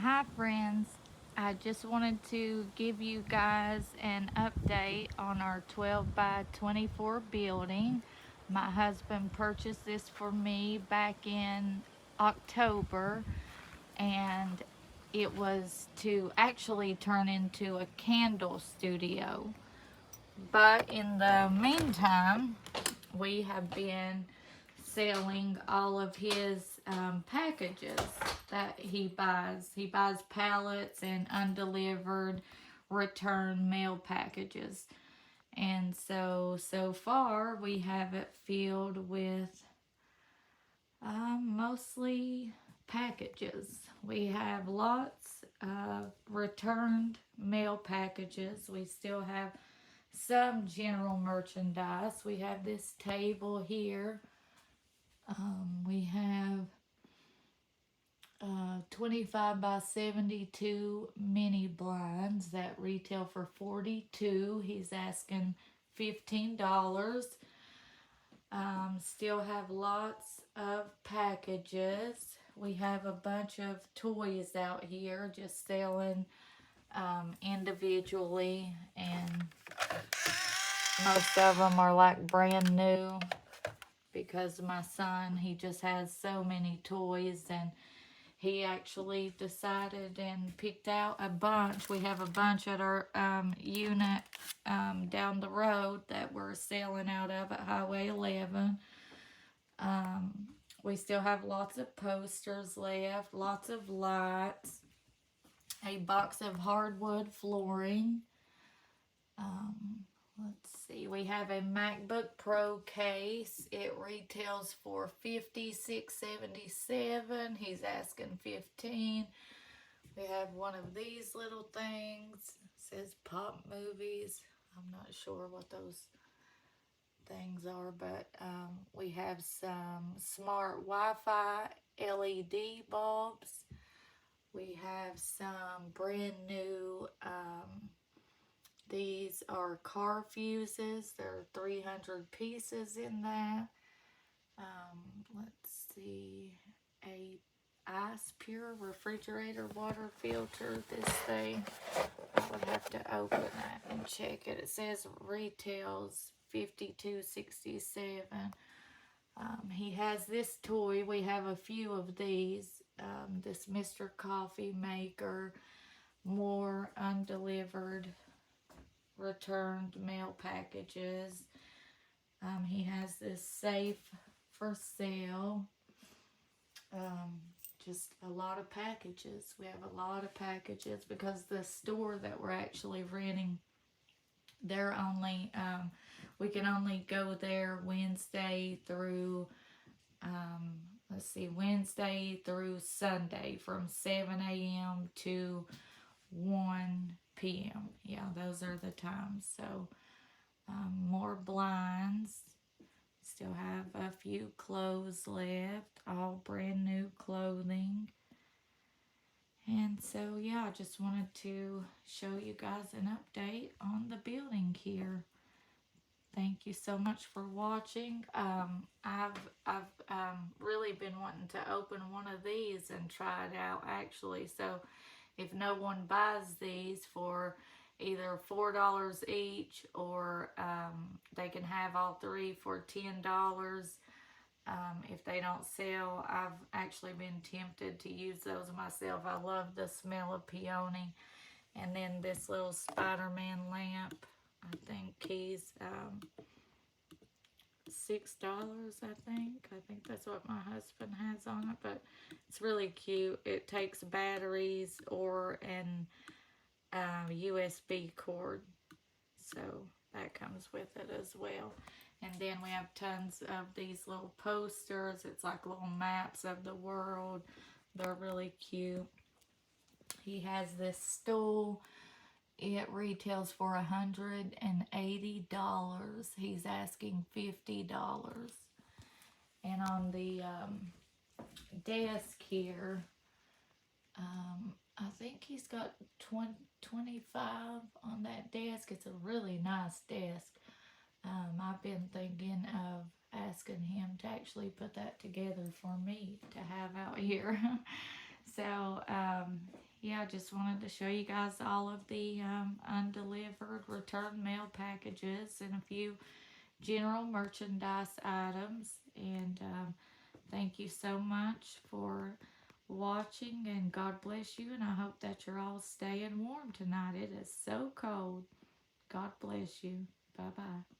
Hi, friends. I just wanted to give you guys an update on our 12 by 24 building. My husband purchased this for me back in October, and it was to actually turn into a candle studio. But in the meantime, we have been selling all of his packages that he buys. He buys pallets and undelivered return mail packages. And so far, we have it filled with mostly packages. We have lots of returned mail packages. We still have some general merchandise. We have this table here. We have 25 by 72 mini blinds that retail for 42. He's asking $15. Still have lots of packages. We have a bunch of toys out here just selling individually, and most of them are like brand new because my son, he just has so many toys, and he actually decided and picked out a bunch. We have a bunch at our unit down the road that we're selling out of at Highway 11. We still have lots of posters left, lots of lights, a box of hardwood flooring. Let's see, we have a MacBook Pro case. It retails for $56.77. He's asking $15. We have one of these little things. It says Pop Movies. I'm not sure what those things are, but we have some smart Wi-Fi LED bulbs. We have some brand new these are car fuses. There are 300 pieces in that. Let's see, a ice pure refrigerator water filter. This thing, I would have to open that and check it. It says retails $52.67. He has this toy. We have a few of these. This Mr. Coffee Maker, more undelivered returned mail packages. He has this safe for sale. Just a lot of packages. We have a lot of packages because the store that we're actually renting, they're only, we can only go there Wednesday through, Wednesday through Sunday from 7 a.m. to 1 p.m. Yeah, those are the times. So, more blinds. Still have a few clothes left, all brand new clothing. And so, yeah, I just wanted to show you guys an update on the building here. Thank you so much for watching. I've really been wanting to open one of these and try it out actually. So if no one buys these for either $4 each, or they can have all three for $10. If they don't sell, I've actually been tempted to use those myself. I love the smell of peony. And then this little Spider-Man lamp, I think he's $6, I think that's what my husband has on it, but it's really cute. It takes batteries or an USB cord, so that comes with it as well. And then we have tons of these little posters. It's like little maps of the world. They're really cute. He has this stool. It retails for $180. He's asking $50. And on the desk here, I think he's got 25 on that desk. It's a really nice desk. I've been thinking of asking him to actually put that together for me to have out here. So, I just wanted to show you guys all of the undelivered return mail packages and a few general merchandise items. And thank you so much for watching, and God bless you. And I hope that you're all staying warm tonight. It is so cold. God bless you. Bye bye.